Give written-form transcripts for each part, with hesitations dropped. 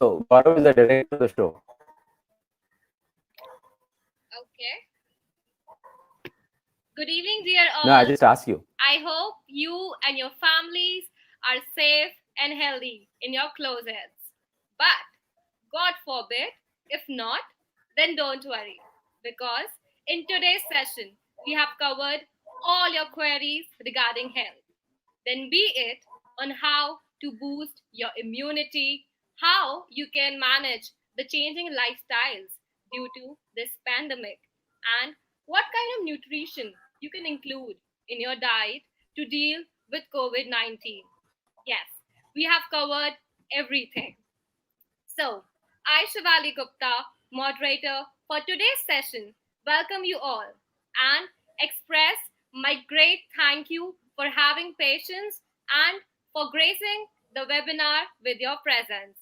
So Gaurav is the director of the show. Okay. Good evening, dear No, I all. just asked you. I hope you and your families are safe and healthy in your closets. But, God forbid, if not, then don't worry. Because in today's session, we have covered all your queries regarding health. Then, be it on how to boost your immunity, how you can manage the changing lifestyles due to this pandemic, and what kind of nutrition you can include in your diet to deal with COVID 19. Yes, we have covered everything. So, I, Shivali Gupta, moderator for today's session, welcome you all and express my great thank you for having patience and for gracing the webinar with your presence.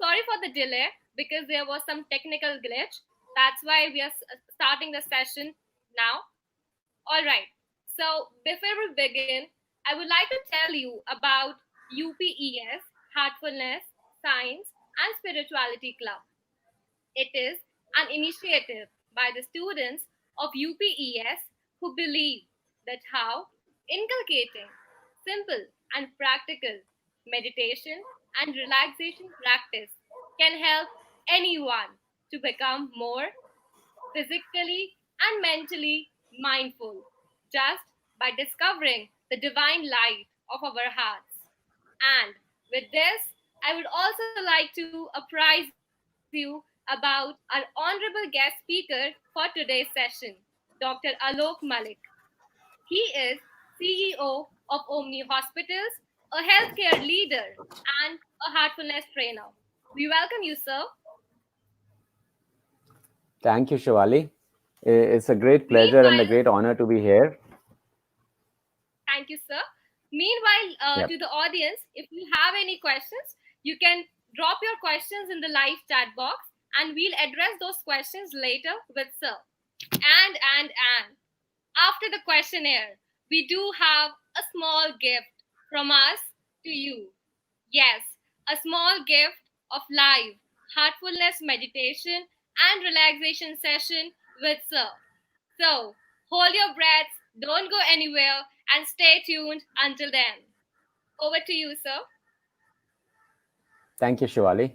Sorry for the delay because there was some technical glitch. That's why we are starting the session now. All right. So, before we begin, I would like to tell you about UPES, Heartfulness, Science, and Spirituality Club. It is an initiative by the students of UPES who believe that how inculcating simple and practical meditation and relaxation practice can help anyone to become more physically and mentally mindful just by discovering the divine light of our hearts. And with this, I would also like to apprise you about our honorable guest speaker for today's session, Dr. Alok Malik. He is CEO of Omni Hospitals, a healthcare leader, and a heartfulness trainer. We welcome you, sir. Thank you, Shivali. It's a great pleasure and a Meanwhile, great honor to be here. thank you, sir. Meanwhile, Yep. to the audience, if you have any questions, you can drop your questions in the live chat box and we'll address those questions later with sir. And after the questionnaire, we do have a small gift from us to you. Yes, a small gift of live heartfulness meditation and relaxation session with sir. So, hold your breaths, don't go anywhere, and stay tuned until then. Over to you, sir. Thank you, Shivali.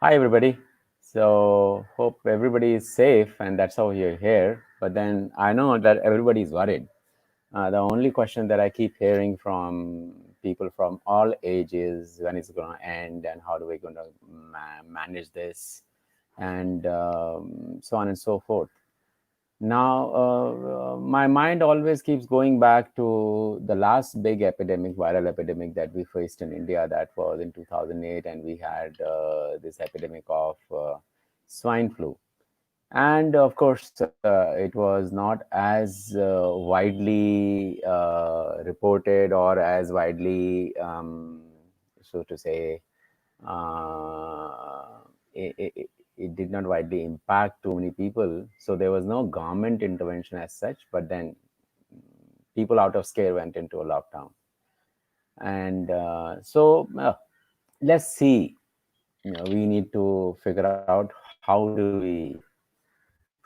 Hi, everybody. So, hope everybody is safe, and that's how you're here. But then I know that everybody is worried. The only question that I keep hearing from people from all ages when it's going to end and how do we going to manage this and so on and so forth. Now, my mind always keeps going back to the last big epidemic, viral epidemic that we faced in India. That was in 2008, and we had this epidemic of swine flu. And of course, it was not as widely reported or as widely, so to say, uh, it did not widely impact too many people. So there was no government intervention as such, but then people out of scare went into a lockdown. And let's see. We need to figure out how do we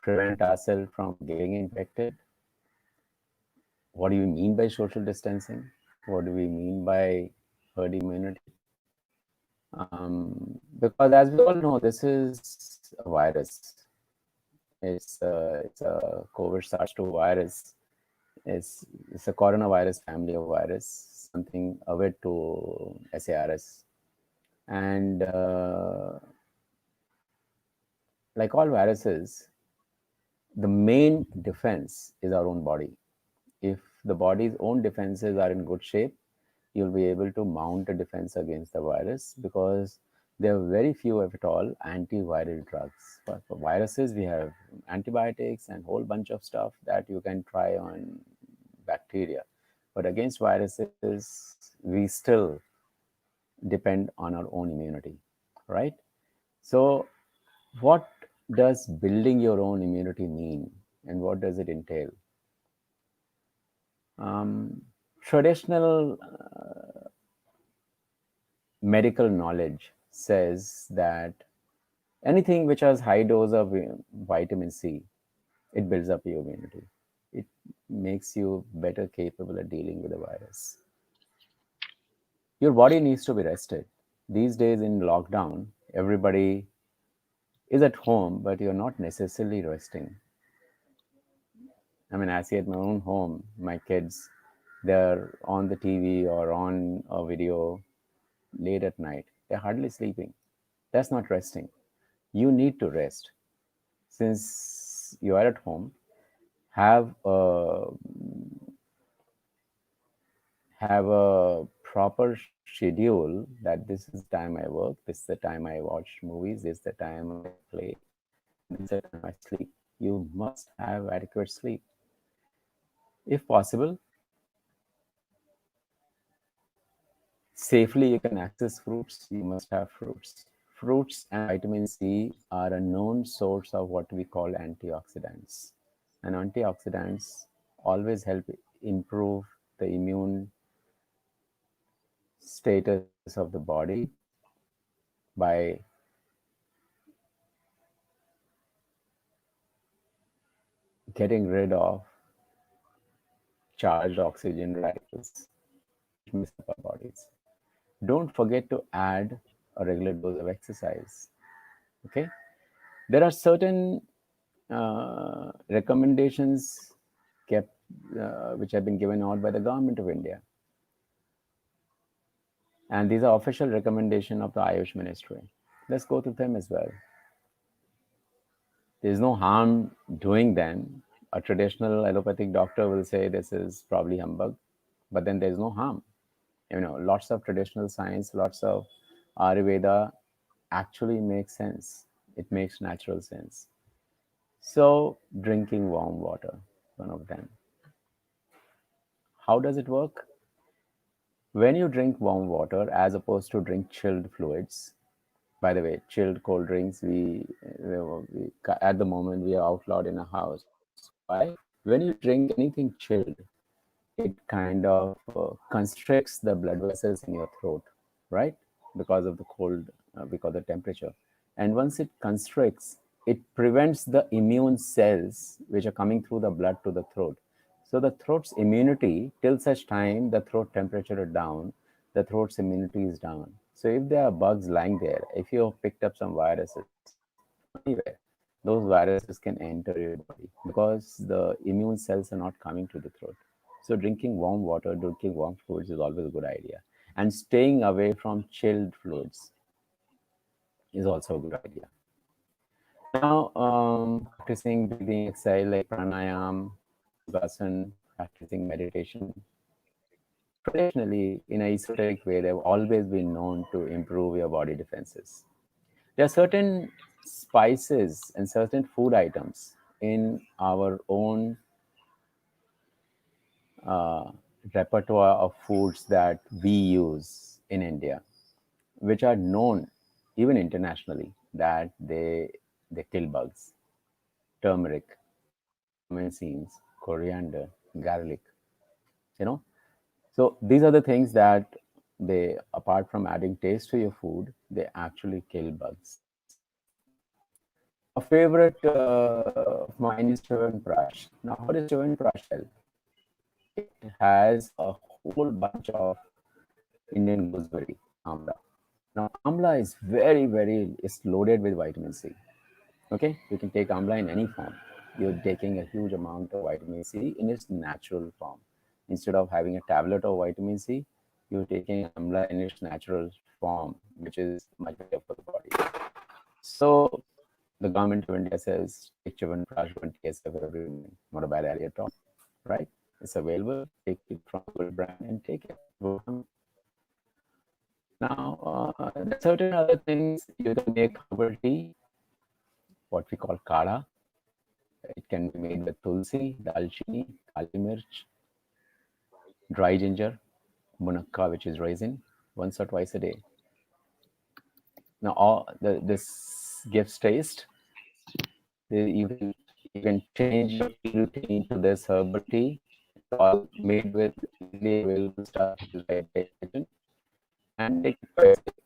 prevent ourselves from getting infected. What do you mean by social distancing? What do we mean by herd immunity? Because as we all know, this is a virus. It's a COVID SARS-2 virus. It's a coronavirus family of virus, something avid to SARS. And like all viruses, the main defense is our own body. If the body's own defenses are in good shape, you'll be able to mount a defense against the virus because there are very few, if at all, antiviral drugs. For viruses, we have antibiotics and whole bunch of stuff that you can try on bacteria. But against viruses, we still depend on our own immunity, right? So, what does building your own immunity mean and what does it entail? Traditional medical knowledge says that anything which has high dose of vitamin C, it builds up your immunity. It makes you better capable at dealing with the virus. Your body needs to be rested. These days in lockdown, everybody is at home, but you're not necessarily resting. I mean, I see at my own home, my kids, they're on the TV or on a video late at night. They're hardly sleeping. That's not resting. You need to rest. Since you are at home, have a proper schedule that this is the time I work, this is the time I watch movies, this is the time I play, and this is the time I sleep. You must have adequate sleep. If possible, safely you can access fruits, you must have fruits. Fruits and vitamin C are a known source of what we call antioxidants. And antioxidants always help improve the immune status of the body by getting rid of charged oxygen radicals, which mess up our bodies. Don't forget to add a regular dose of exercise. Okay, there are certain recommendations kept, which have been given out by the government of India, and these are official recommendation of the Ayush Ministry. Let's go through them as well. There's no harm doing them. A traditional allopathic doctor will say this is probably humbug, but then there's no harm. Lots of traditional science, lots of Ayurveda actually makes sense. It makes natural sense. So, drinking warm water, one of them. How does it work? When you drink warm water as opposed to drink chilled fluids, by the way, chilled cold drinks, we at the moment we are outlawed in a house. Why? When you drink anything chilled, it kind of constricts the blood vessels in your throat, right? Because of the cold, because of the temperature. And once it constricts, it prevents the immune cells which are coming through the blood to the throat. So the throat's immunity, till such time the throat temperature is down, the throat's immunity is down. So if there are bugs lying there, if you have picked up some viruses from anywhere, those viruses can enter your body because the immune cells are not coming to the throat. So drinking warm water, drinking warm fluids is always a good idea. And staying away from chilled fluids is also a good idea. Now, practicing breathing exercise like pranayam, yogasan, practicing meditation. Traditionally, in an esoteric way, they've always been known to improve your body defenses. There are certain spices and certain food items in our own uh, repertoire of foods that we use in India, which are known even internationally that they kill bugs. Turmeric, cumin seeds, coriander, garlic. You know, so these are the things that they, apart from adding taste to your food, they actually kill bugs. A favorite of mine is Chyawanprash. Now, how does Chyawanprash help? It has a whole bunch of Indian gooseberry, amla. Now, amla is it's loaded with vitamin C. Okay, you can take amla in any form. You're taking a huge amount of vitamin C in its natural form. Instead of having a tablet of vitamin C, you're taking amla in its natural form, which is much better for the body. So, the government of India says take Chyawanprash 20 SF every morning. Not a bad idea at all, right? It's available. Take it from a good brand and take it. Go from now, there are certain other things. You can make herbal tea, what we call kada. It can be made with tulsi, dalchini, kali mirch, dry ginger, munakka, which is raisin, once or twice a day. Now, this gives taste. You can change your tea routine to this herbal tea. It's all made with easily available stuff, which is very, very efficient, and take it twice a day.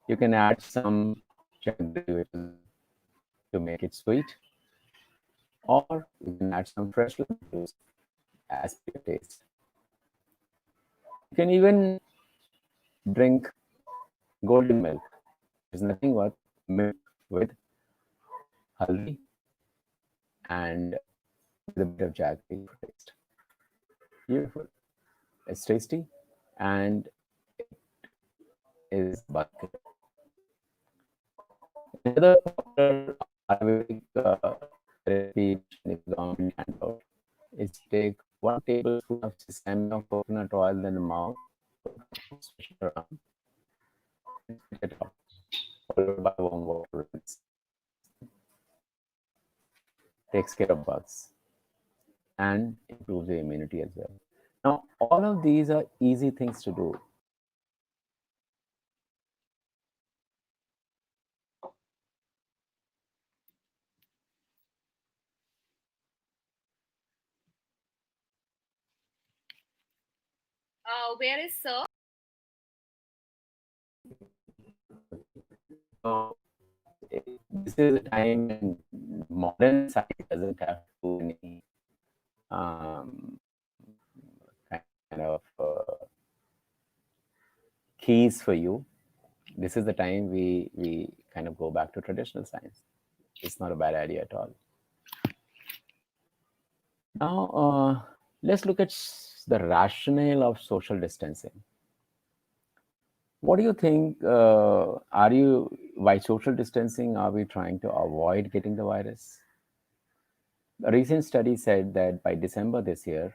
You can add some jaggery, which is to make it sweet, or you can add some fresh lemon juice as per your taste. You can even drink golden milk, which is nothing but milk with haldi and with a bit of jaggery for taste. Beautiful. It's tasty and it is bulk. Another popular Ayurvedic recipe which can easily hand out is to take 1 tablespoon of sesame or coconut oil in the mouth for a couple of swish around and spit it out, followed by warm water rinse. Takes care of bugs and improves the immunity as well. Now, all of these are easy things to do. Where is Sir? So, this is a time when modern science doesn't have to do any um, kind of keys for you. This is the time we kind of go back to traditional science. It's not a bad idea at all. Now, let's look at the rationale of social distancing. What do you think? Are you by social distancing? Are we trying to avoid getting the virus? A recent study said that by December this year,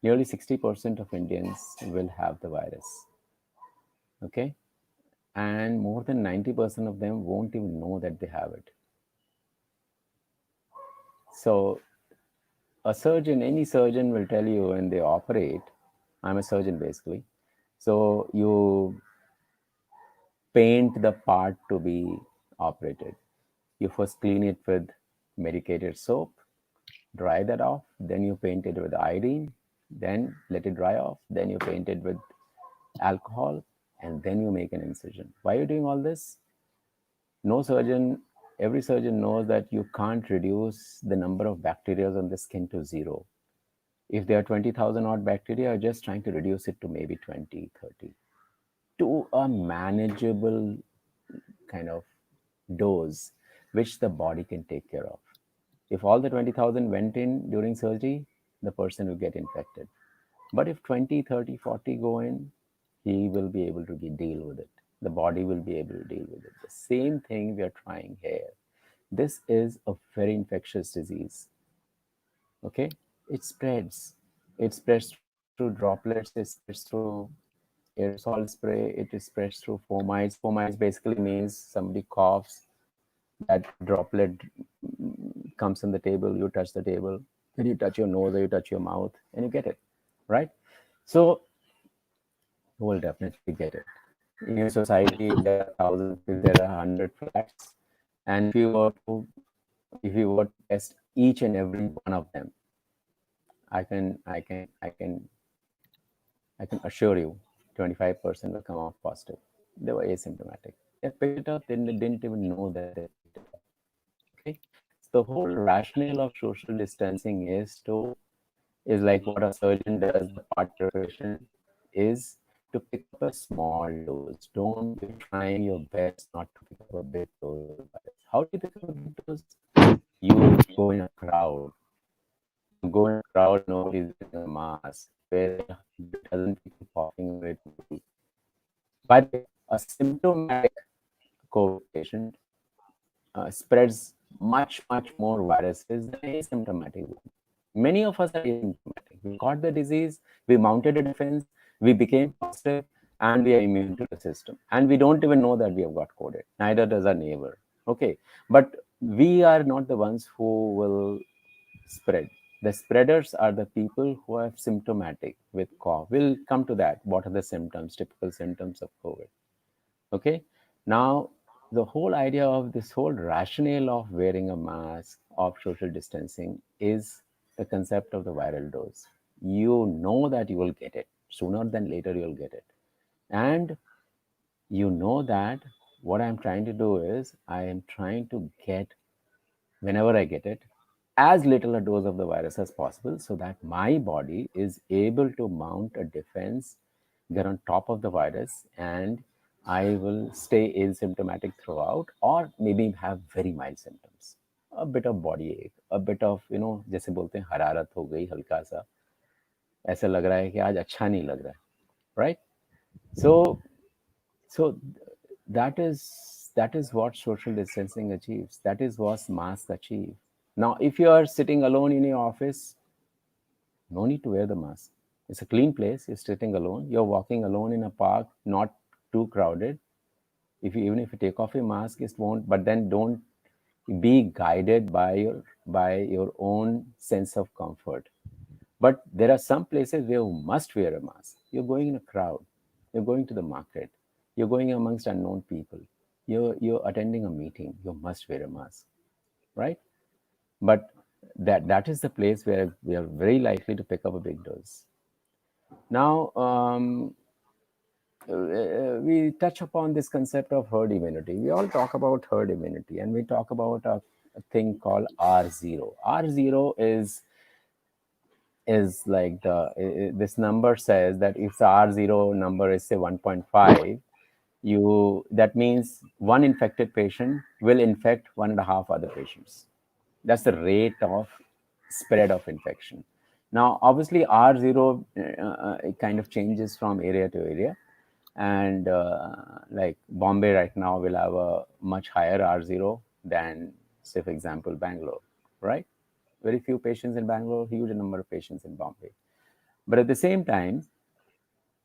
nearly 60% of Indians will have the virus. Okay, and more than 90% of them won't even know that they have it. So a surgeon, any surgeon will tell you when they operate, I'm a surgeon basically. So you paint the part to be operated. You first clean it with medicated soap, dry that off, then you paint it with iodine, then let it dry off, then you paint it with alcohol, and then you make an incision. Why are you doing all this? No surgeon, every surgeon knows that you can't reduce the number of bacteria on the skin to zero. If there are 20,000 odd bacteria, you're just trying to reduce it to maybe 20, 30 to a manageable kind of dose which the body can take care of. If all the 20,000 went in during surgery, the person will get infected. But if 20, 30, 40 go in, he will be able to deal with it. The body will be able to deal with it. The same thing we are trying here. This is a very infectious disease. Okay? It spreads. It spreads through droplets, it spreads through aerosol spray, it spreads through fomites. Fomites basically means somebody coughs, that droplet comes on the table, you touch the table, then you touch your nose or you touch your mouth, and you get it, right? So you will definitely get it. In your society, if there are 1,000, if there are 100 flats, and if you were to test each and every one of them, I can assure you 25% will come out positive. They were asymptomatic. They picked it up, then they didn't even know that they picked it up. Okay. So the whole rationale of social distancing is like what a surgeon does, the part preparation is to pick up a small dose. Don't be trying your best not to pick up a big dose of the virus. How do you pick up a big dose? You go in a crowd. You go in a crowd, nobody's wearing a mask, where it doesn't people coughing or it will be. By the way, a symptomatic COVID patient spreads much more viruses than asymptomatic one. Many of us are asymptomatic. We got the disease, we mounted a defense, we became positive, and we are immune to the system. And we don't even know that we have got COVID. Neither does our neighbor. Okay, but we are not the ones who will spread. The spreaders are the people who are symptomatic with cough. We'll come to that. What are the symptoms, typical symptoms of COVID? Okay. Now, the whole idea of this whole rationale of wearing a mask, of social distancing, is the concept of the viral dose. You know that you will get it. Sooner than later, you'll get it. And you know that what I'm trying to do is I am trying to get, whenever I get it, as little a dose of the virus as possible so that my body is able to mount a defense, get on top of the virus, and I will stay asymptomatic throughout, or maybe have very mild symptoms. A bit of body ache, a bit of, जैसे बोलते हैं हरारत हो गई हल्का सा, ऐसा लग रहा है कि आज अच्छा नहीं लग रहा है, right? So, so that is what social distancing achieves. That is what masks achieve. Now, if you are sitting alone in your office, no need to wear the mask. It's a clean place. You're sitting alone. You're walking alone in a park, not too crowded. If you, even if you take off your mask, it won't. But then don't be guided by your own sense of comfort. But there are some places where you must wear a mask. You're going in a crowd. You're going to the market. You're going amongst unknown people. You're attending a meeting. You must wear a mask, right? But that is the place where we are very likely to pick up a big dose. Now, we touch upon this concept of herd immunity. We all talk about herd immunity, and we talk about a thing called R0. R0 is like this number says that if the R0 number is say 1.5, that means one infected patient will infect 1.5 other patients. That's the rate of spread of infection. Now, obviously, R0 it kind of changes from area to area. And like Bombay right now will have a much higher R0 than, say, for example, Bangalore, right? Very few patients in Bangalore, huge number of patients in Bombay. But at the same time,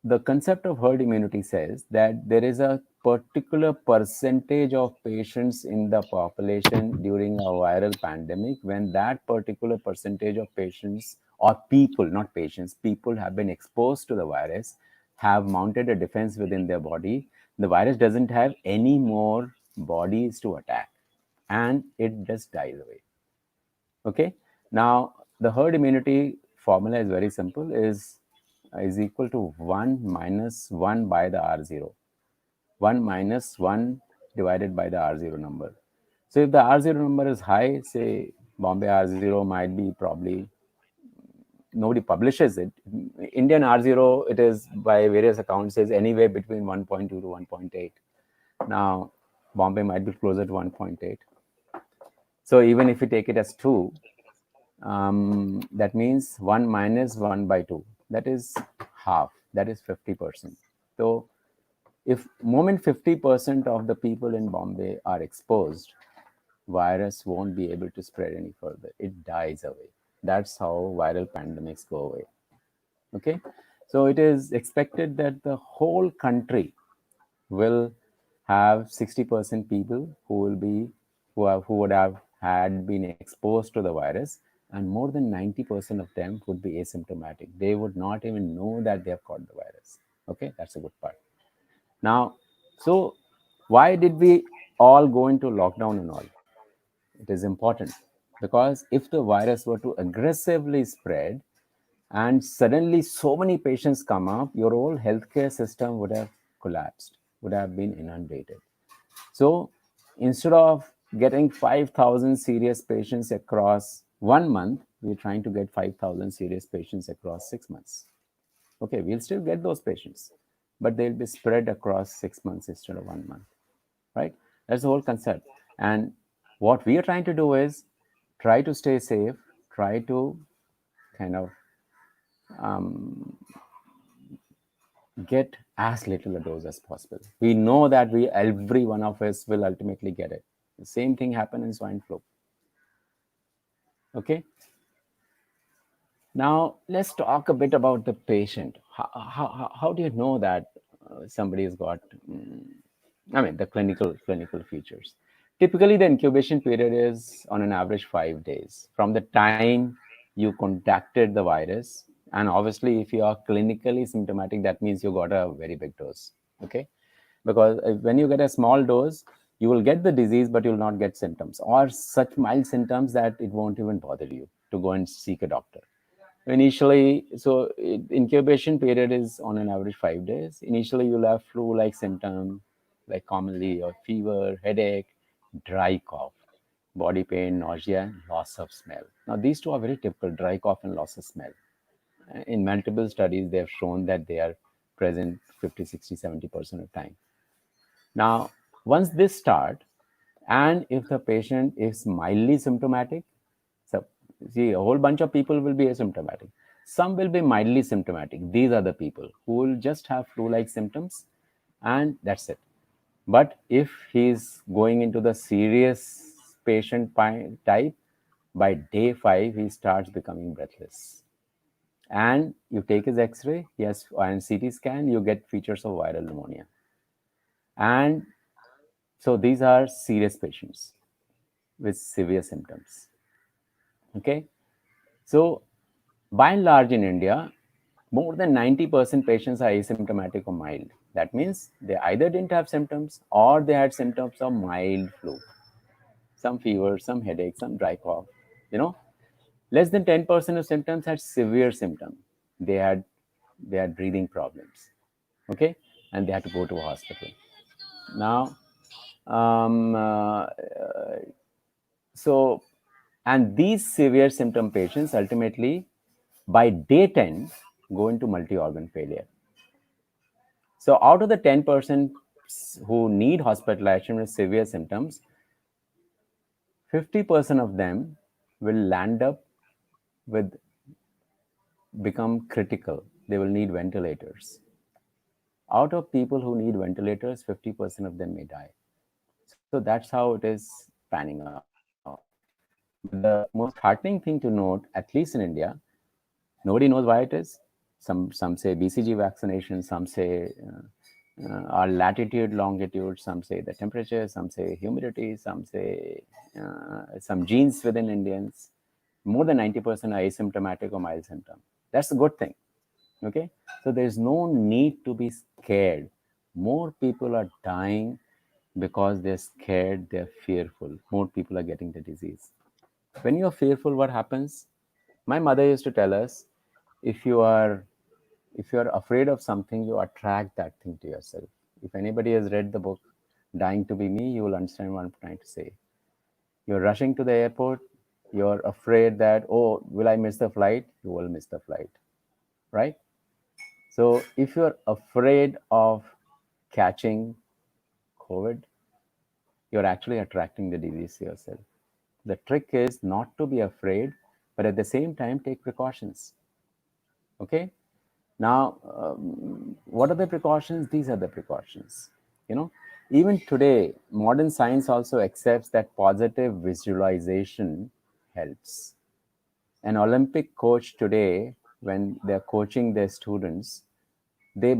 the concept of herd immunity says that there is a particular percentage of patients in the population during a viral pandemic when that particular percentage of patients or people, not patients, people have been exposed to the virus, have mounted a defense within their body. The virus doesn't have any more bodies to attack, and it just dies away. Okay. Now, the herd immunity formula is very simple, is equal to 1 minus 1 by the R0. 1 minus 1 divided by the R0 number. So if the R0 number is high, say Bombay R0 might be probably, nobody publishes it. Indian R0, it is by various accounts, is anywhere between 1.2 to 1.8. Now, Bombay might be closer to 1.8. So even if you take it as 2, that means 1 minus 1 by 2. That is half. That is 50%. So if moment 50% of the people in Bombay are exposed, virus won't be able to spread any further. It dies away. That's how viral pandemics go away. Okay. So it is expected that the whole country will have 60% people who would have had been exposed to the virus, and more than 90% of them would be asymptomatic. They would not even know that they have caught the virus. Okay, that's a good part. Now, so why did we all go into lockdown and all? It is important because if the virus were to aggressively spread and suddenly so many patients come up, your whole healthcare system would have collapsed, would have been inundated. So instead of getting 5,000 serious patients across 1 month, we're trying to get 5,000 serious patients across 6 months. Okay, we'll still get those patients, but they'll be spread across 6 months instead of 1 month, right? That's the whole concept. And what we are trying to do is try to stay safe, try to kind of um, get as little a dose as possible. We know that every one of us will ultimately get it. The same thing happened in swine flu. Okay. Now let's talk a bit about the patient. How do you know that somebody has got? I mean, the clinical features. Typically, the incubation period is on an average 5 days from the time you contacted the virus, and obviously, if you are clinically symptomatic, that means you got a very big dose. Okay, because when you get a small dose, you will get the disease, but you will not get symptoms or such mild symptoms that it won't even bother you to go and seek a doctor initially. So incubation period is on an average 5 days. Initially you'll have flu like symptom, like commonly your fever, headache, dry cough, body pain, nausea, and loss of smell. Now, these two are very typical: dry cough and loss of smell. In multiple studies, they have shown that they are present 50, 60, 70% of time. Now, once this start, and if the patient is mildly symptomatic, so see, a whole bunch of people will be asymptomatic. Some will be mildly symptomatic. These are the people who will just have flu-like symptoms, and that's it. But if he's going into the serious patient type, by day 5, he starts becoming breathless. And you take his X-ray, yes, and CT scan, you get features of viral pneumonia. And so these are serious patients with severe symptoms. Okay, so by and large in India, more than 90% patients are asymptomatic or mild. That means they either didn't have symptoms or they had symptoms of mild flu, some fever, some headache, some dry cough. You know, less than 10% of symptoms had severe symptoms. They had they had breathing problems. Okay, and they had to go to a hospital. Now, um, uh, so and these severe symptom patients ultimately by day 10 go into multi-organ failure. So out of the 10% who need hospitalization with severe symptoms, 50% of them will land up with become critical. They will need ventilators. Out of people who need ventilators, 50% of them may die. So that's how it is panning out. But the most heartening thing to note, at least in India, nobody knows why it is. Some say BCG vaccination, some say our latitude, longitude, some say the temperature, some say humidity, some say some genes within Indians. More than 90% are asymptomatic or mild symptom. That's a good thing. Okay, so there's no need to be scared. More people are dying because they're scared, they're fearful. More people are getting the disease. When you're fearful, what happens? My mother used to tell us, if you are if you are afraid of something, you attract that thing to yourself. If anybody has read the book Dying to Be Me, you will understand what I'm trying to say. You're rushing to the airport, you're afraid that, oh, will I miss the flight? You will miss the flight, right? So if you're afraid of catching COVID, you're actually attracting the disease to yourself. The trick is not to be afraid, but at the same time, take precautions. Okay. Now, what are the precautions? These are the precautions. You know, even today, modern science also accepts that positive visualization helps. An Olympic coach today, when they're coaching their students, they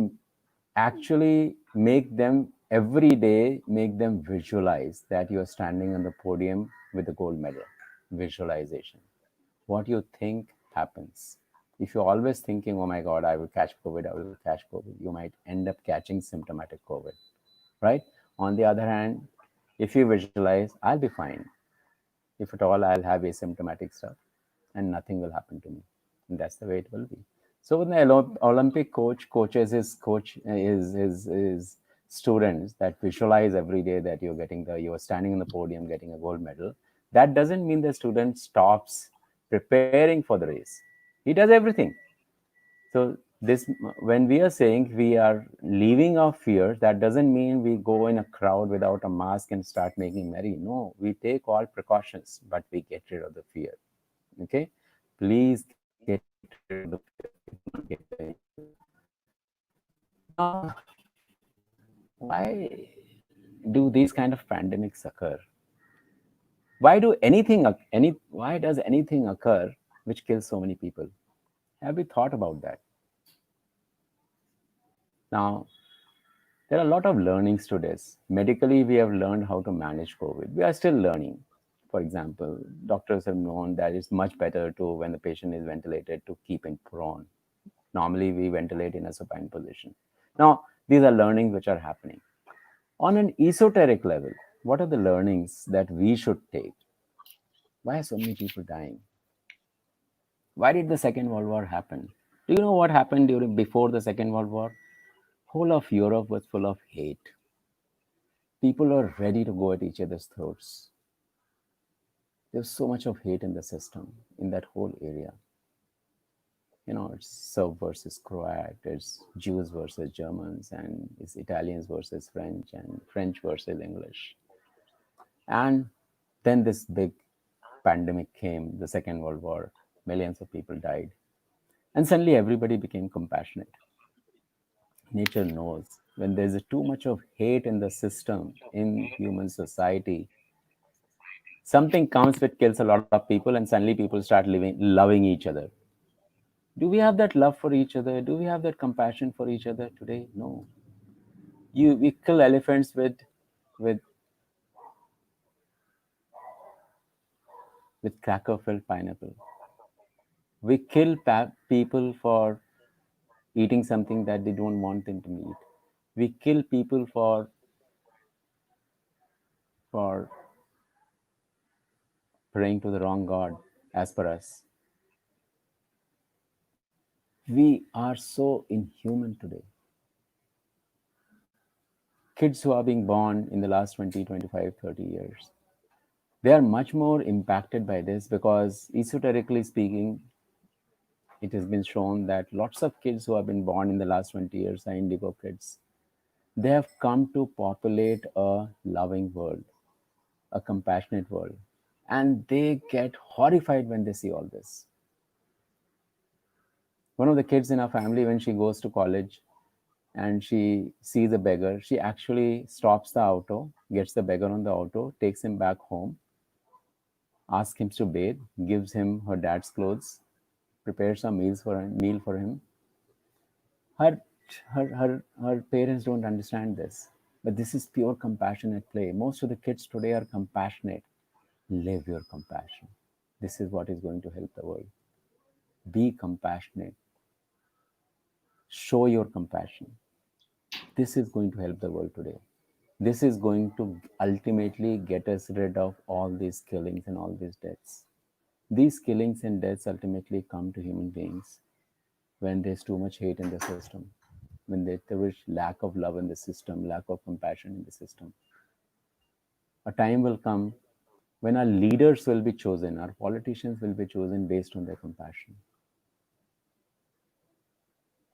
actually make them every day, make them visualize that you're standing on the podium with a gold medal. Visualization. What you think happens. If you're always thinking, oh my God, I will catch COVID, I will catch COVID, you might end up catching symptomatic COVID, right? On the other hand, if you visualize, I'll be fine. If at all, I'll have asymptomatic stuff and nothing will happen to me. And that's the way it will be. So when the Olympic coach coaches his students that visualize every day that you're standing on the podium getting a gold medal, that doesn't mean the student stops preparing for the race. He does everything. So this when we are saying we are leaving our fear, that doesn't mean we go in a crowd without a mask and start making merry. No, we take all precautions, but we get rid of the fear. Okay, please get rid of the fear. It will not get you anywhere. Now, why do these kind of pandemics occur? Why does anything occur which kills so many people? Have we thought about that? Now, there are a lot of learnings to this. Medically, we have learned how to manage COVID. We are still learning. For example, doctors have known that it's much better to, when the patient is ventilated, to keep him prone. Normally, we ventilate in a supine position. Now, these are learnings which are happening. On an esoteric level, what are the learnings that we should take? Why are so many people dying? Why did the Second World War happen? Do you know what happened during before the Second World War? Whole of Europe was full of hate. People are ready to go at each other's throats. There's so much of hate in the system, in that whole area. It's Serb versus Croat, it's Jews versus Germans, and it's Italians versus French, and French versus English. And then this big pandemic came, the Second World War. Millions of people died. And suddenly everybody became compassionate. Nature knows when there's too much of hate in the system, in human society, something comes which kills a lot of people, and suddenly people start loving each other. Do we have that love for each other? Do we have that compassion for each other today? No. We kill elephants with with cracker filled pineapple. We kill people for eating something that they don't want them to eat. We kill people for praying to the wrong god, as per us. We are so inhuman today. Kids who are being born in the last 20, 25, 30 years, they are much more impacted by this because, esoterically speaking, it has been shown that lots of kids who have been born in the last 20 years are indigo kids. They have come to populate a loving world, a compassionate world. And they get horrified when they see all this. One of the kids in our family, when she goes to college and she sees a beggar, she actually stops the auto, gets the beggar on the auto, takes him back home, asks him to bathe, gives him her dad's clothes, prepares some meal for him. Her, her parents don't understand this, but this is pure compassion at play. Most of the kids today are compassionate. Live your compassion. This is what is going to help the world. Be compassionate. Show your compassion. This is going to help the world today. This is going to ultimately get us rid of all these killings and all these deaths. These killings and deaths ultimately come to human beings when there's too much hate in the system, when there is lack of love in the system, lack of compassion in the system. A time will come when our leaders will be chosen, our politicians will be chosen based on their compassion.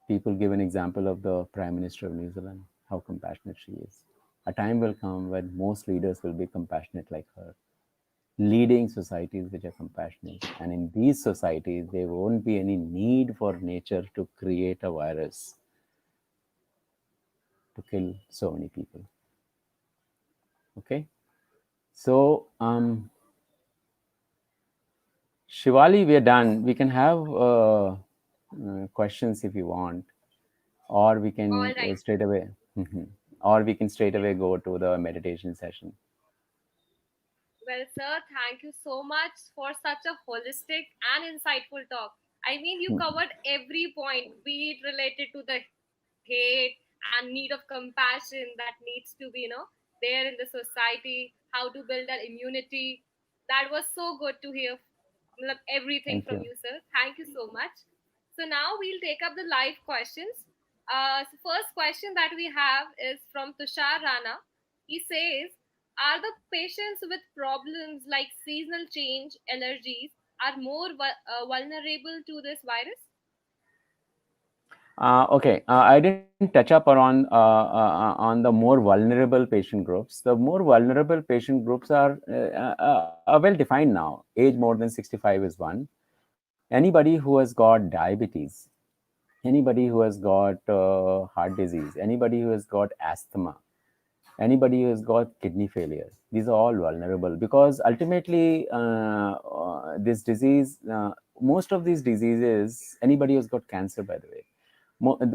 People give an example of the Prime Minister of New Zealand, how compassionate she is. A time will come when most leaders will be compassionate like her, leading societies which are compassionate. And in these societies, there won't be any need for nature to create a virus to kill so many people. Okay? So, Shivali, we are done. We can have questions if you want, or we All can right. straight away, or we can straight away go to the meditation session. Well, sir, thank you so much for such a holistic and insightful talk. I mean, you covered every point, be it related to the hate and need of compassion that needs to be, there in the society, how to build that immunity. That was so good to hear everything Thank from you. you, sir. Thank you so much. So now we'll take up the live questions. So first question that we have is from Tushar Rana. He says, "Are the patients with problems like seasonal change, allergies, are more vulnerable to this virus?" Okay, I didn't touch up on the more vulnerable patient groups. The more vulnerable patient groups are well defined now. Age more than 65 is one. Anybody who has got diabetes, anybody who has got heart disease, anybody who has got asthma, anybody who has got kidney failure, these are all vulnerable because ultimately this disease, most of these diseases, anybody who's got cancer, by the way,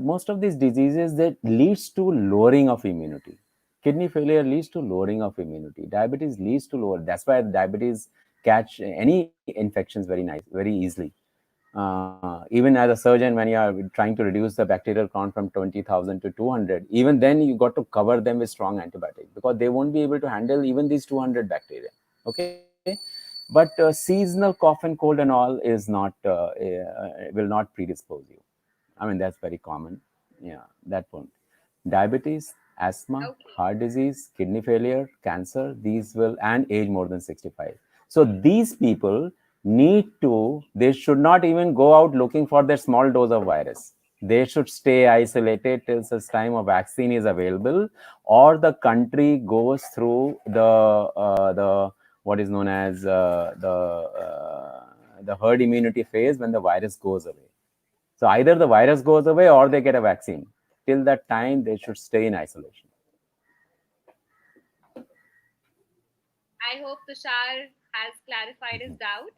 most of these diseases that leads to lowering of immunity. Kidney failure leads to lowering of immunity. Diabetes leads to lower. That's why diabetes catch any infections very easily. Even as a surgeon, when you are trying to reduce the bacterial count from 20,000 to 200, even then you got to cover them with strong antibiotics because they won't be able to handle even these 200 bacteria. Okay, but seasonal cough and cold and all is not will not predispose you. I mean, that's very common. Yeah, that won't. Diabetes, asthma, Okay. heart disease, kidney failure, cancer, these will, and age more than 65. So these people they should not even go out looking for their small dose of virus. They should stay isolated till such time a vaccine is available, or the country goes through the what is known as the herd immunity phase when the virus goes away. So either the virus goes away or they get a vaccine. Till that time, they should stay in isolation. I hope Tushar has clarified his doubt.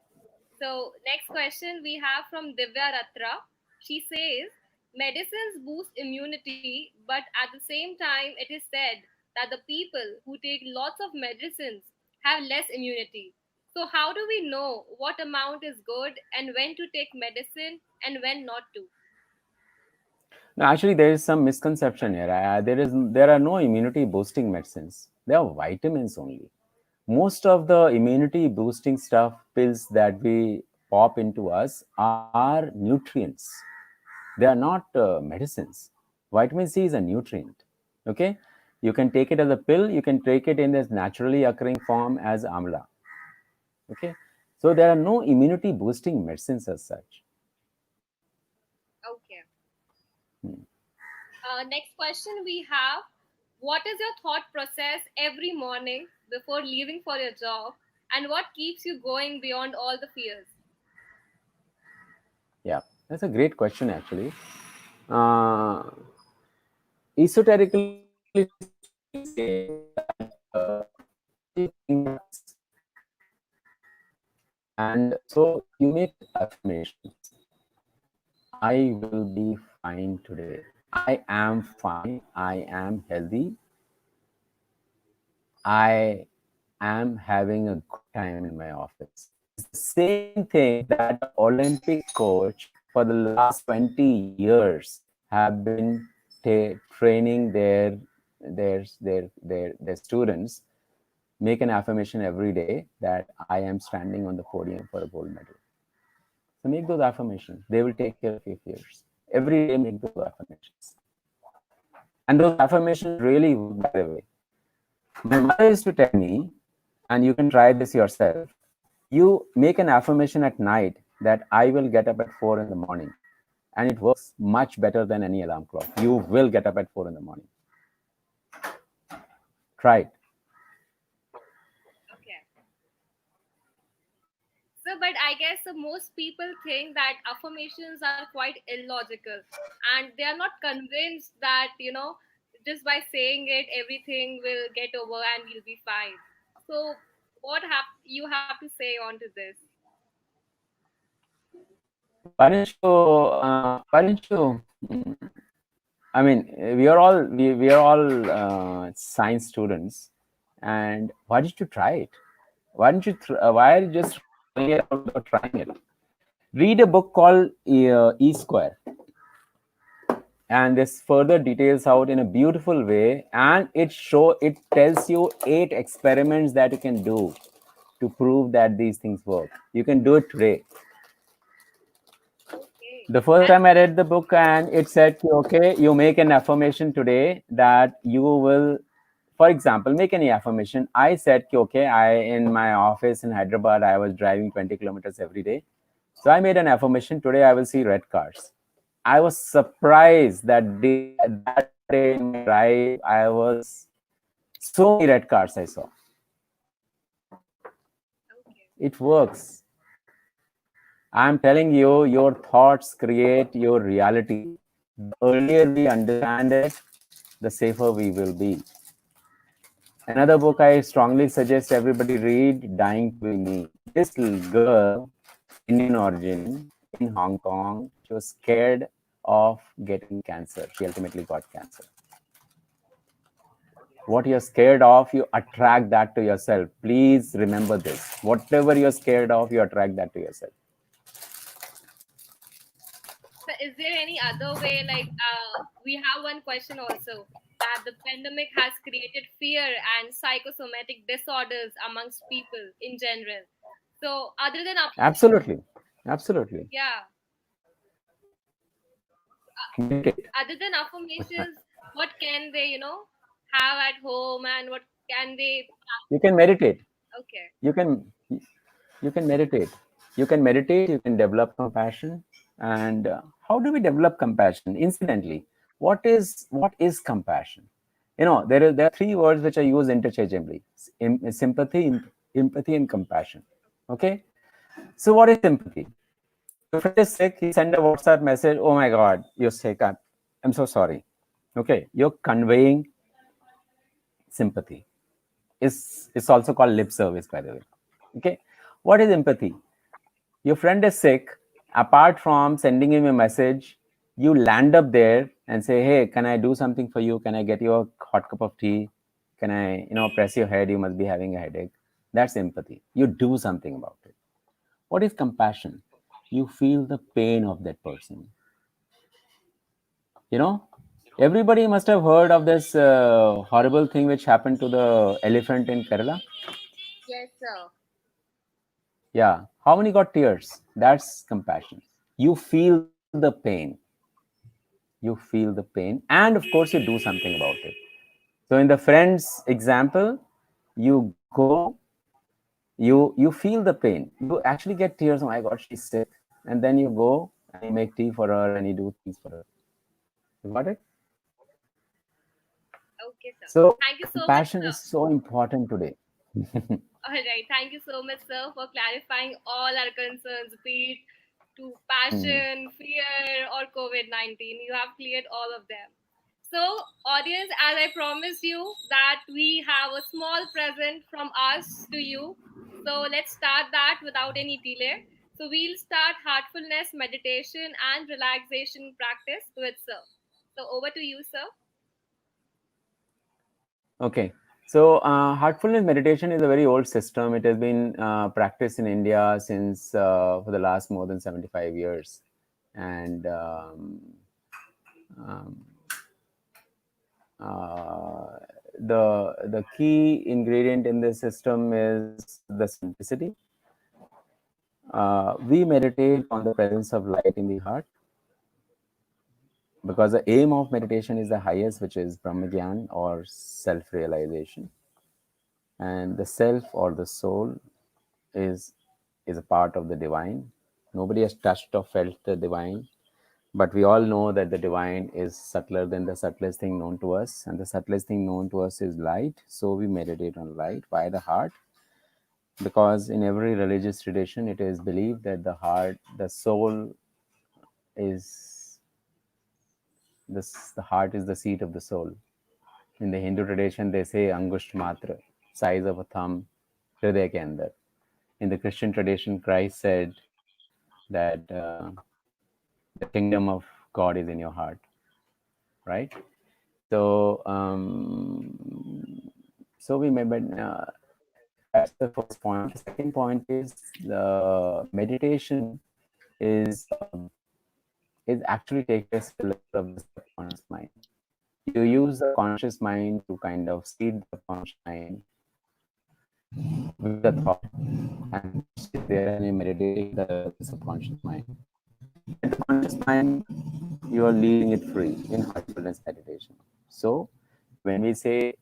So, next question we have from Divya Ratra. She says, medicines boost immunity, but at the same time, it is said that the people who take lots of medicines have less immunity. So, how do we know what amount is good and when to take medicine and when not to? Now, actually, there is some misconception here. There are no immunity boosting medicines. They are vitamins only. Most of the immunity boosting stuff pills that we pop into us are nutrients. They are not medicines. Vitamin C is a nutrient. Okay, you can take it as a pill. You can take it in this naturally occurring form as amla. Okay, so there are no immunity boosting medicines as such. Okay. Next question we have, what is your thought process every morning before leaving for your job, and what keeps you going beyond all the fears? Yeah, that's a great question actually. Uh, Esoterically speaking, we say that why do you think that? And so you make affirmations. I will be fine today. I am fine. I am healthy. I am having a good time in my office. It's the same thing that an Olympic coach for the last 20 years have been training their students. Make an affirmation every day that I am standing on the podium for a gold medal. So make those affirmations. They will take care of your fears. Every day make those affirmations. And those affirmations really work, by the way. My mother used to tell me, and you can try this yourself, you make an affirmation at night that I will get up at 4 in the morning. And it works much better than any alarm clock. You will get up at 4 in the morning. Try it. Okay. So, but I guess most people think that affirmations are quite illogical and they are not convinced that, just by saying it, everything will get over and we'll be fine. So, what you have to say on to this? Why don't you I mean, we are all science students, and why did you try it? Why are you just throwing it out without trying it? Read a book called E Square, and this further details out in a beautiful way, and it tells you 8 experiments that you can do to prove that these things work. You can do it today. Okay. The first That's time I read the book, and it said, okay, you make an affirmation today that you will, for example, make any affirmation. I said, okay, in my office in Hyderabad, I was driving 20 kilometers every day. So I made an affirmation today, I will see red cars. I was surprised that day in my drive, I was so many red cars I saw. okay. It works. I'm telling you, your thoughts create your reality. The earlier we understand it, the safer we will be. Another book I strongly suggest everybody read, Dying to Be Me. This little girl, Indian origin, in Hong Kong, she was scared of getting cancer. She ultimately got cancer. What you're scared of, you attract that to yourself. Please remember this. Whatever you're scared of, you attract that to yourself. So, is there any other way? Like, we have one question also that the pandemic has created fear and psychosomatic disorders amongst people in general. So, other than Absolutely. Absolutely. yeah, Meditate. other than affirmations, what can they? have at home and what can they? You can meditate. Okay. You can you can meditate. You can meditate. You can develop compassion. And how do we develop compassion? Incidentally, what is compassion? There are three words which I use interchangeably: sympathy, empathy, and compassion. Okay. So what is sympathy? Your friend is sick. He send a WhatsApp message. Oh my God, you're sick. I'm so sorry. Okay, you're conveying sympathy. It's also called lip service, by the way. Okay, what is empathy? Your friend is sick. Apart from sending him a message, you land up there and say, "Hey, can I do something for you? Can I get you a hot cup of tea? Can I, press your head? You must be having a headache." That's empathy. You do something about it. What is compassion? You feel the pain of that person. You know, everybody must have heard of this horrible thing which happened to the elephant in Kerala. Yes, sir. Yeah. How many got tears? That's compassion. You feel the pain. You feel the pain. And of course, you do something about it. So, in the friend's example, you go, you feel the pain. You actually get tears. Oh my God, she's sick. And then you go and you make tea for her and you do things for her. You got it? Okay, sir. So, Thank you so much, compassion sir. is so important today. All right. Thank you so much, sir, for clarifying all our concerns, be it to Hmm. passion, fear, or COVID-19. You have cleared all of them. So, audience, as I promised you, that we have a small present from us to you. So, let's start that without any delay. So, we'll start heartfulness meditation and relaxation practice with sir. So, over to you, sir. Okay. So, heartfulness meditation is a very old system. It has been practiced in India since for the last more than 75 years. And um, uh, the key ingredient in this system is the simplicity. We meditate on the presence of light in the heart because the aim of meditation is the highest, which is Brahmagyan or self realization. And the self or the soul is is a part of the divine. Nobody has touched or felt the divine, but we all know that the divine is subtler than the subtlest thing known to us, and the subtlest thing known to us is light. So we meditate on light. Why the heart? Because in every religious tradition, it is believed that the heart, the soul, is this. The heart is the seat of the soul. In the Hindu tradition, they say angusht matra, size of a thumb, hriday ke andar. In the Christian tradition, Christ said that the kingdom of God is in your heart, right? So, so we may, but that's the first point. The second point is the meditation is is actually take place at the level of the subconscious mind. You use the conscious mind to kind of seed the subconscious mind with the thought, and you sit there and you're meditating the subconscious mind. And the conscious mind, you are leaving it free in heartfulness meditation. So, when we say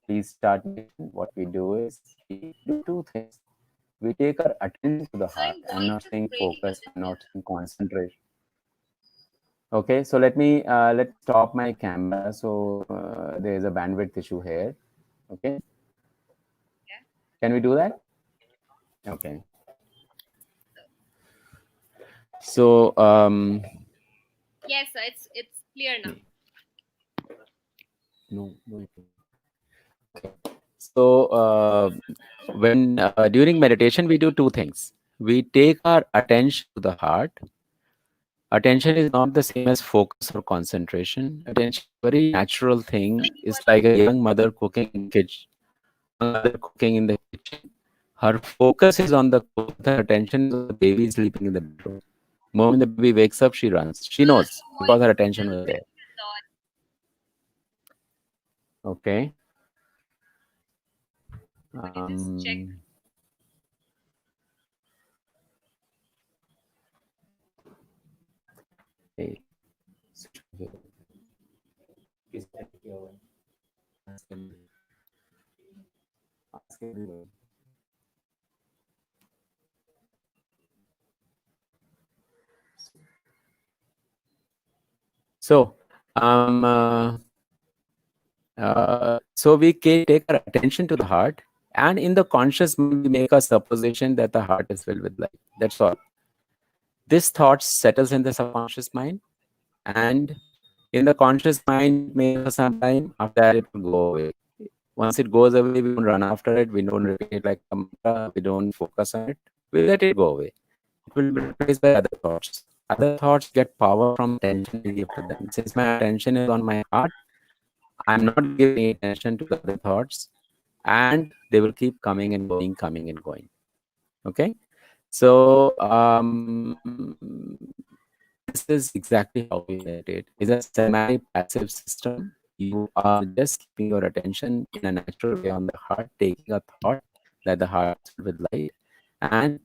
please start meditation, what we do is we do two things. We take our attention to the Sir, heart. your I'm voice not is saying breaking a focus, I'm little. not saying concentration. Okay, so let me stop my camera. So there is a bandwidth issue here. Okay, Yeah. can we do that? Okay. So Yes, sir. It's clear now. no, no. Okay. So when during meditation we do two things. We take our attention to the heart. Attention is not the same as focus or concentration. Attention is a very natural thing. It's like a young mother cooking in kitchen, young mother cooking in the kitchen. Her focus is on the cook, but her attention is on the baby sleeping in the bedroom. The moment the baby wakes up, she runs. She Sir, knows your because voice her is attention still was there. breaking a lot. Okay. Could you just check? Um, hey, switch off your- please take it away. Ask everybody. Ask everybody. So, um, uh, so we take our attention to the heart, and in the conscious mind, we make a supposition that the heart is filled with light. That's all. This thought settles in the subconscious mind, and in the conscious mind, it may for some time. After that, it will go away. Once it goes away, we don't run after it. We don't repeat it like a mantra. We don't focus on it. We let it go away. It will be replaced by other thoughts. Other thoughts get power from attention I give to them. Since my attention is on my heart, I'm not giving any attention to the other thoughts, and they will keep coming and going, coming and going. Okay. So this is exactly how we meditate. It's a semi-passive system. You are just keeping your attention in a natural way on the heart, taking a thought that the heart is filled with light, and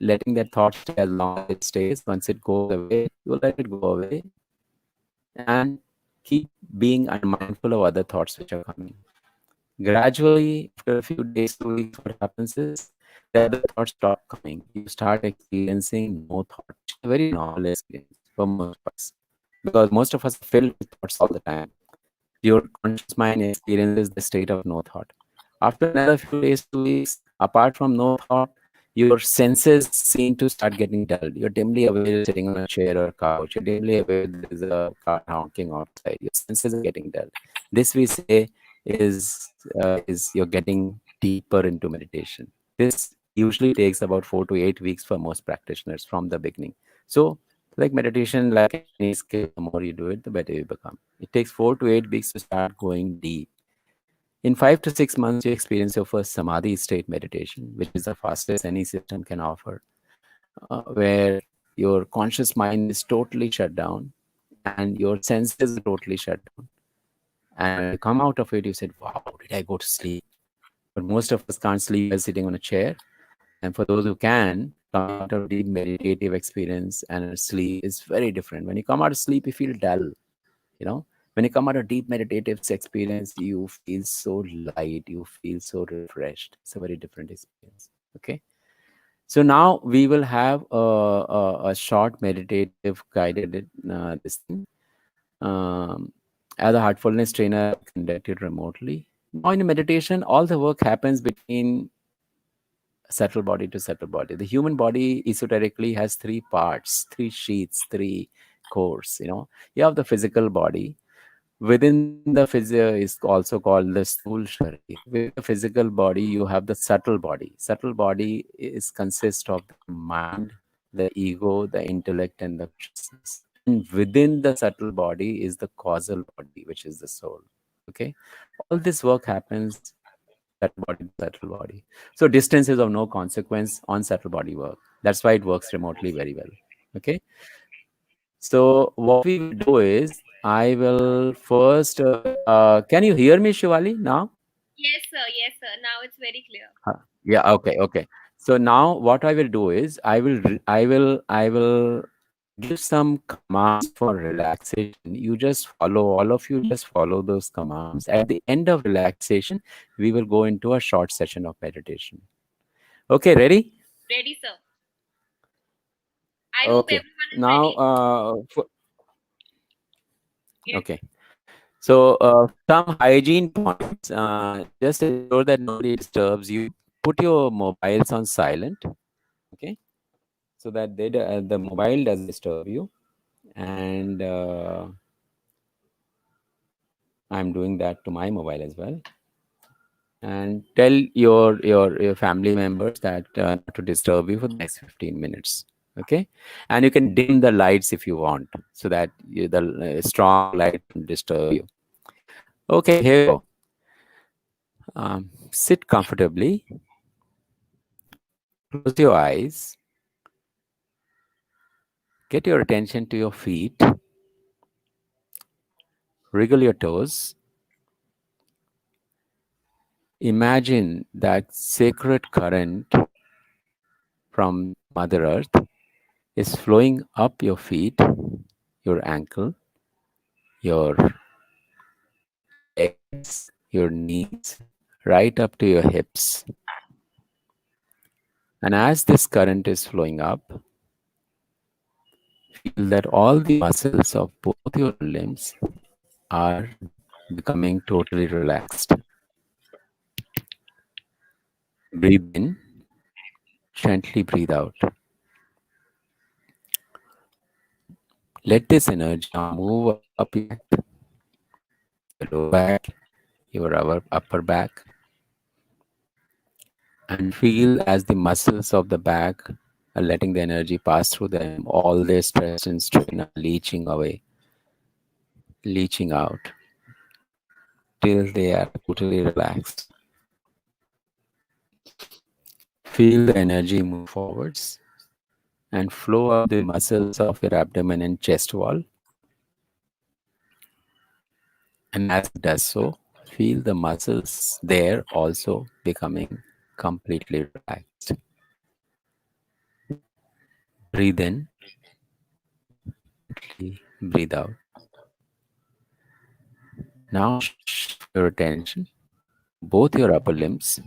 letting that thought stay as long as it stays. Once it goes away, you let it go away, and keep being unmindful of other thoughts which are coming. Gradually, after a few days to weeks, what happens is the other thoughts stop coming. You start experiencing no thought, which is a very normal experience for most of us, because most of us are filled with thoughts all the time. Your conscious mind experiences the state of no thought. After another few days to weeks, apart from no thought, your senses seem to start getting dulled. You're dimly aware you're sitting on a chair or a couch. You're dimly aware there is a car honking outside. Your senses are getting dulled. This we say is you're getting deeper into meditation. This usually takes about 4 to 8 weeks for most practitioners from the beginning. So, like meditation, like any skill, the more you do it, the better you become. It takes 4 to 8 weeks to start going deep. In 5 to 6 months, you experience your first samadhi state meditation, which is the fastest any system can offer, where your conscious mind is totally shut down and your senses are totally shut down. And when you come out of it, you said, wow, did I go to sleep? But most of us can't sleep while sitting on a chair. And for those who can, coming out of deep meditative experience and sleep is very different. When you come out of sleep, you feel dull. You know, when you come out of deep meditative experience, you feel so light, you feel so refreshed. It's a very different experience. Okay. So now we will have a short meditative guided this thing. Um, as a heartfulness trainer, I conduct it remotely. Now in meditation, all the work happens between subtle body to subtle body. The human body esoterically has three parts, three sheets, three cores. You know, you have the physical body. Within the physio is also called the stool sharir. Within the physical body, you have the subtle body. Subtle body is consists of the mind, the ego, the intellect, and the consciousness. And within the subtle body is the causal body, which is the soul. Okay, all this work happens from subtle body to subtle body. So distance is of no consequence on subtle body work. That's why it works remotely very well. Okay. So what we will do is I will first. Can you hear me, Shivali? Now? Yes, sir. Yes, sir. Now it's very clear. Yeah. Okay. Okay. So now what I will do is I will give some commands for relaxation. You just follow. All of you just follow those commands. At the end of relaxation, we will go into a short session of meditation. Okay. Ready? Ready, sir. I hope Okay. everyone is Now. ready. Yes. Okay. So, some hygiene points. Just ensure that nobody disturbs you. Put your mobiles on silent, okay, so that the mobile doesn't disturb you. And I'm doing that to my mobile as well. And tell your family members that not to disturb you for the next 15 minutes. Okay, and you can dim the lights if you want, so that the strong light won't disturb you. Okay, here we go. Sit comfortably. Close your eyes, get your attention to your feet, wriggle your toes. Imagine that sacred current from Mother Earth is flowing up your feet, your ankle, your legs, your knees, right up to your hips. And as this current is flowing up, feel that all the muscles of both your limbs are becoming totally relaxed. Breathe in, gently breathe out. Let this energy now move up your back, your lower back, your upper back, and feel as the muscles of the back are letting the energy pass through them, all their stress and strain are leaching away, leaching out till they are totally relaxed. Feel the energy move forwards and flow up the muscles of your abdomen and chest wall. And as it does so, feel the muscles there also becoming completely relaxed. Breathe in, gently breathe out. Now shift your attention to both your upper limbs.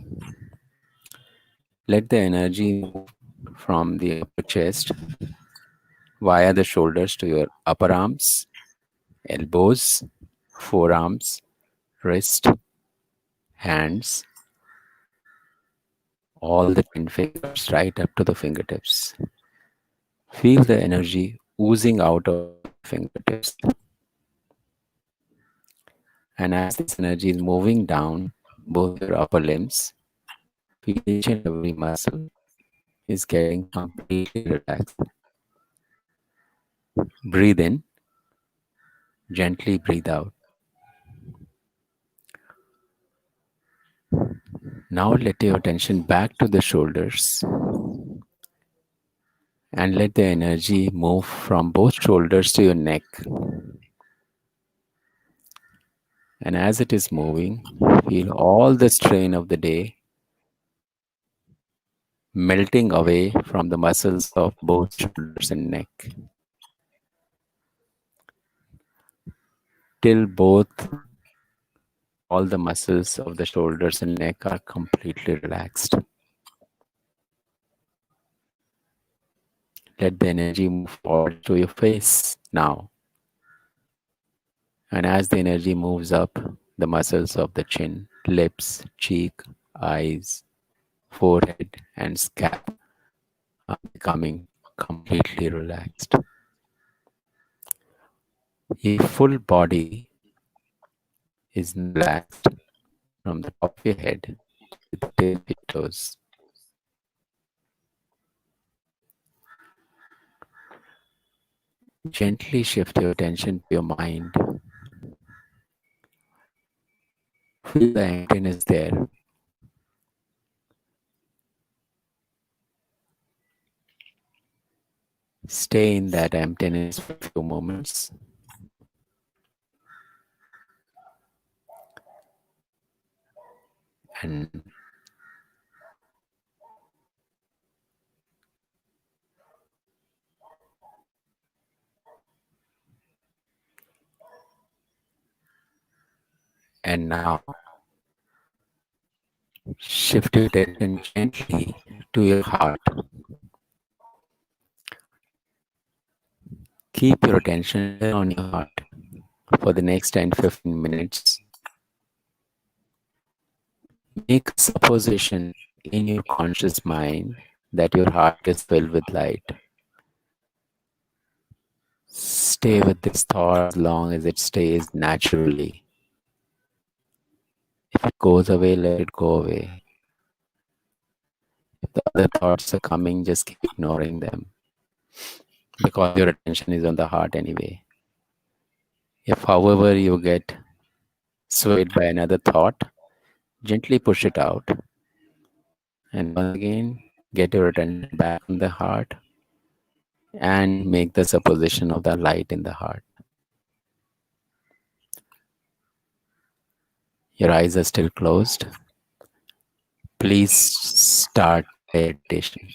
Let the energy move from the upper chest via the shoulders to your upper arms, elbows, forearms, wrist, hands, all the 10 fingers right up to the fingertips. Feel the energy oozing out of the fingertips. And as this energy is moving down both your upper limbs, feel each and every muscle is getting completely relaxed. Breathe in, gently breathe out. Now let your attention back to the shoulders and let the energy move from both shoulders to your neck. And as it is moving, feel all the strain of the day melting away from the muscles of both shoulders and neck till both all the muscles of the shoulders and neck are completely relaxed. Let the energy move forward to your face now. And as the energy moves up, the muscles of the chin, lips, cheek, eyes, forehead, and scalp are becoming completely relaxed. Your full body is now relaxed from the top of your head to the tip of your toes. Gently shift your attention to your mind. Feel the emptiness there. Stay in that emptiness for a few moments. And now shift your attention gently to your heart. Keep your attention here on your heart for the next 10-15 minutes. Make a supposition in your conscious mind that your heart is filled with light. Stay with this thought as long as it stays naturally. If it goes away, let it go away. If the other thoughts are coming, just keep ignoring them because your attention is on the heart anyway. If, however, you get swayed by another thought, gently push it out and once again get your attention back on the heart and make the supposition of the light in the heart. Your eyes are still closed. Please start the meditation.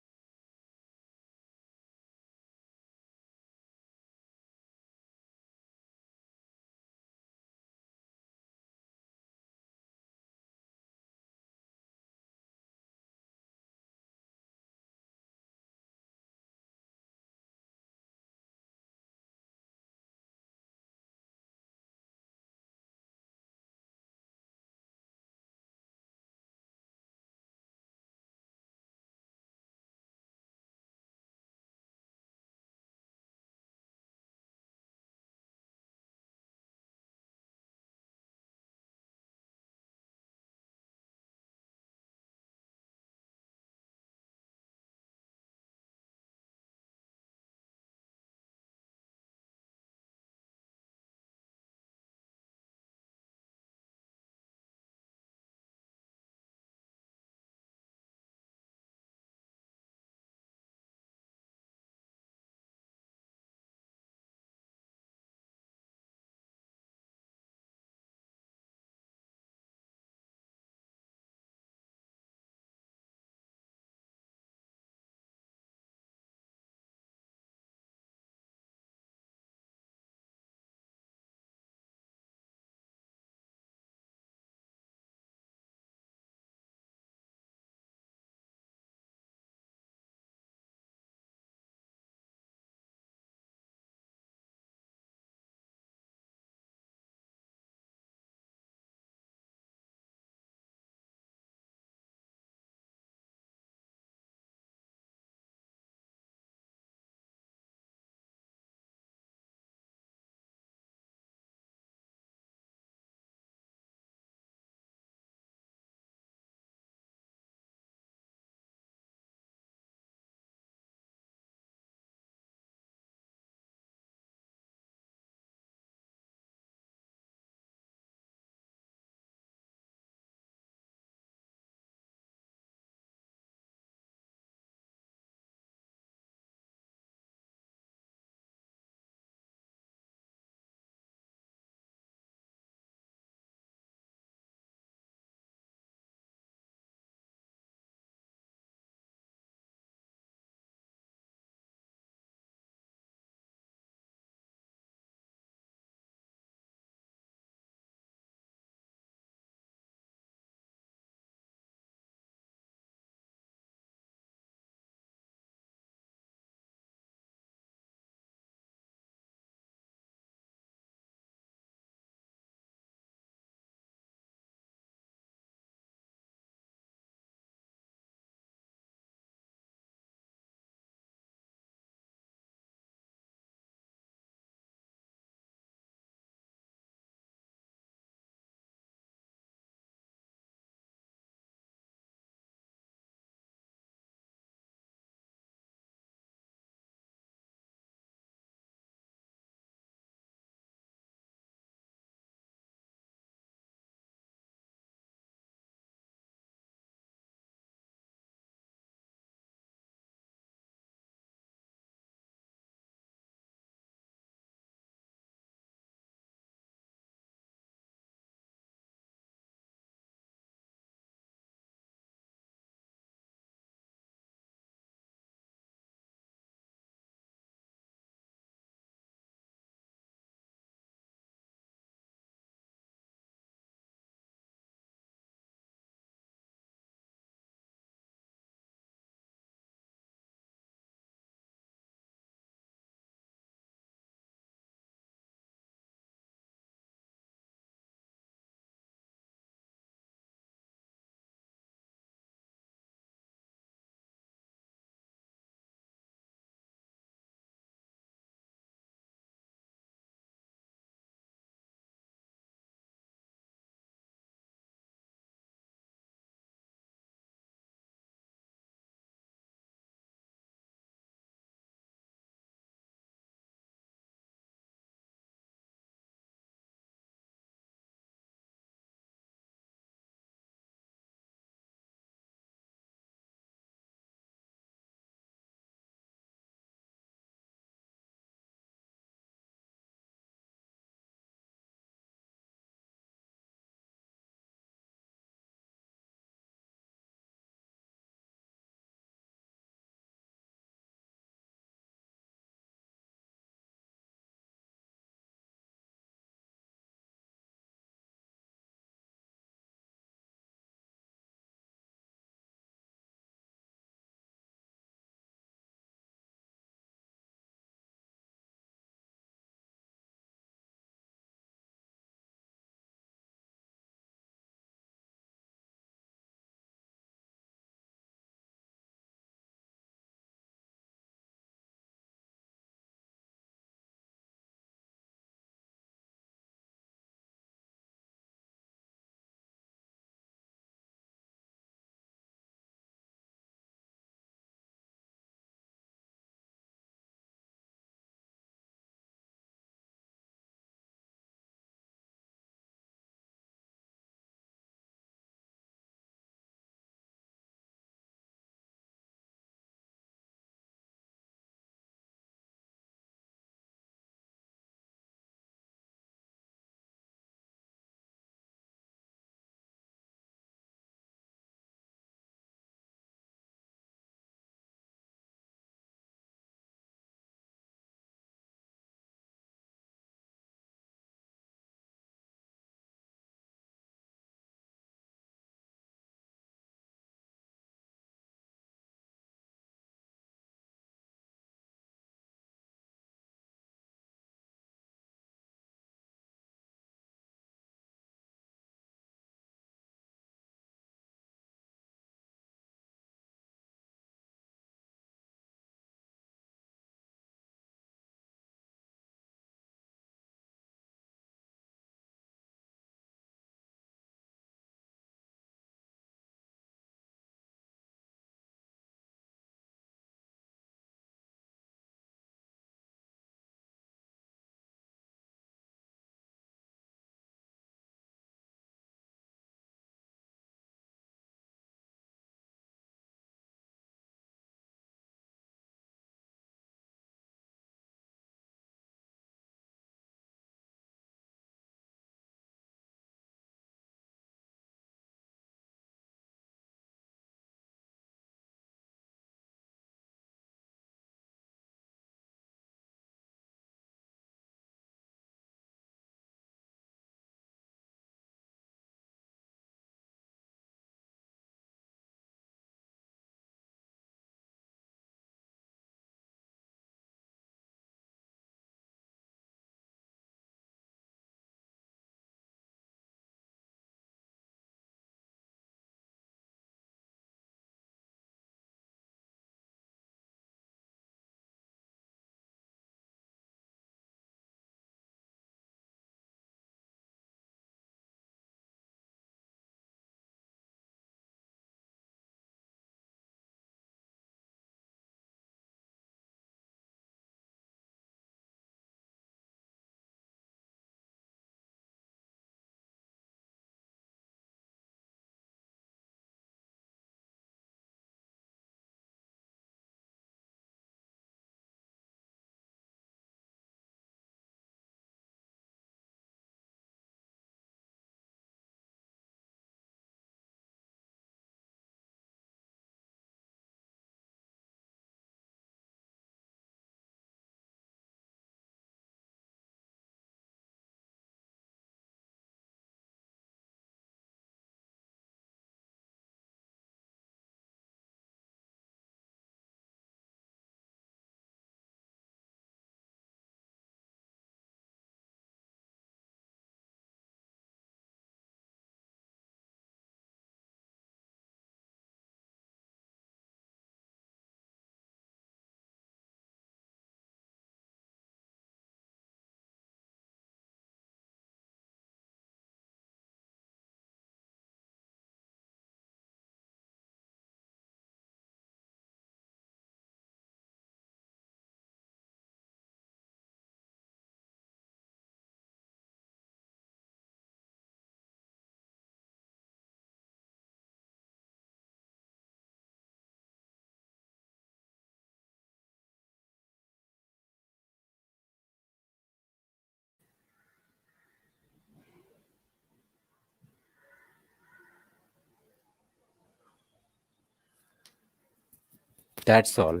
That's all.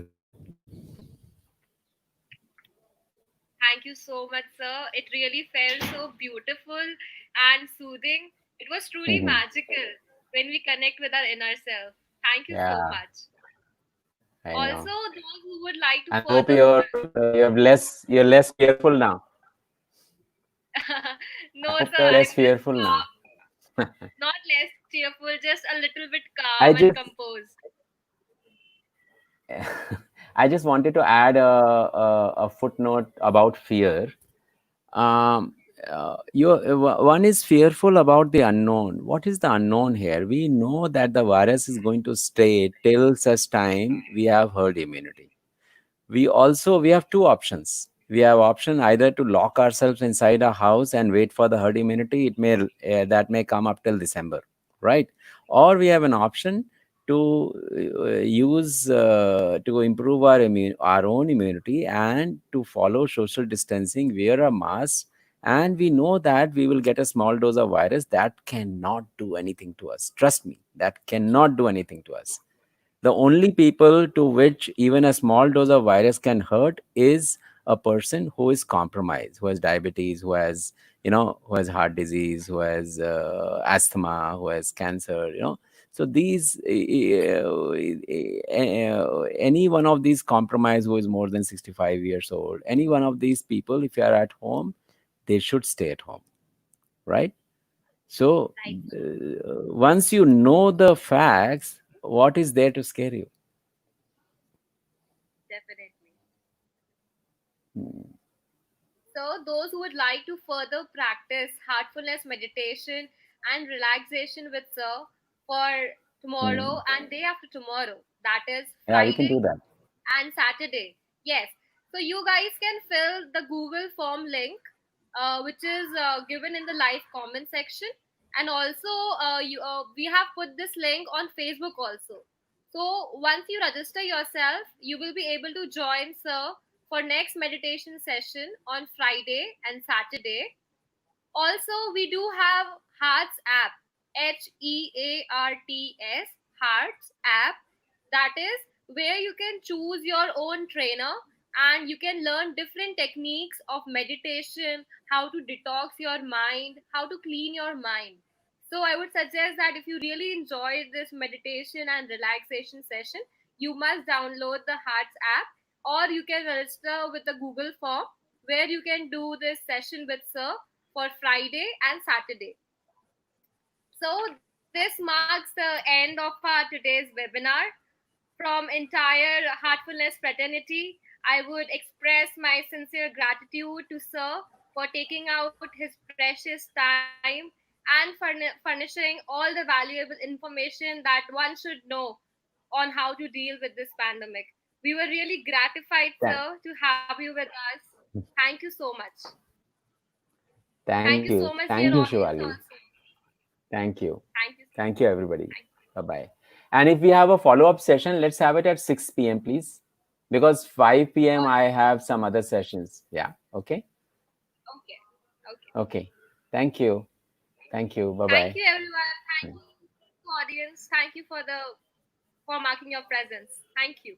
Thank you so much, sir. It really felt so beautiful and soothing. It was truly Mhm. magical when we connect with our inner self. Thank you so Yeah, much. I Also, know. those who would like to And hope further you're less fearful now. no, I hope sir, you're I'm less just fearful now. calm. Not less cheerful, just a little bit I calm and just composed. I just wanted to add a footnote about fear. Um, one is fearful about the unknown. What is the unknown here? We know that the virus is going to stay till such time we have herd immunity. We have two options. We have option either to lock ourselves inside a house and wait for the herd immunity. That may come up till December, right? Or we have an option to use to improve our own immunity and to follow social distancing, wear a mask, and we know that we will get a small dose of virus that cannot do anything to us. Trust me, that cannot do anything to us. The only people to which even a small dose of virus can hurt is a person who is compromised, who has diabetes, who has heart disease, who has asthma, who has cancer. So any one of these compromised who is more than 65 years old, any one of these people, if you are at home, they should stay at home, right? So Right, once you know the facts, what is there to scare you? definitely. Mm. So, those who would like to further practice heartfulness meditation and relaxation with Sir for tomorrow Mm. and day after tomorrow, that is Yeah, we can Friday do that. and Saturday. Yes. So you guys can fill the Google form link, which is given in the live comment section, and also we have put this link on Facebook also. So once you register yourself, you will be able to join Sir for next meditation session on Friday and Saturday. Also, we do have Hearts app, HEARTS, Hearts app, that is where you can choose your own trainer and you can learn different techniques of meditation, how to detox your mind, how to clean your mind. So, I would suggest that if you really enjoy this meditation and relaxation session, you must download the Hearts app or you can register with the Google form where you can do this session with Sir for Friday and Saturday. So this marks the end of our today's webinar. From entire Heartfulness fraternity, I would express my sincere gratitude to Sir for taking out his precious time and furnishing all the valuable information that one should know on how to deal with this pandemic. We were really gratified, Thank, Sir, to have you with us. Thank you so much. Thank you thank so you. much, dear Thank you, audience, Shivali. also. Thank you. Thank you. Thank you, everybody. Thank you. Bye bye. And if we have a follow up session, let's have it at 6 p.m., please. Because 5 p.m., All I right. have some other sessions. Yeah. Okay. Okay. Okay. Okay. Thank you. Thank you. Bye Thank bye. you, everyone. Thank you, audience. Thank you for marking your presence. Thank you.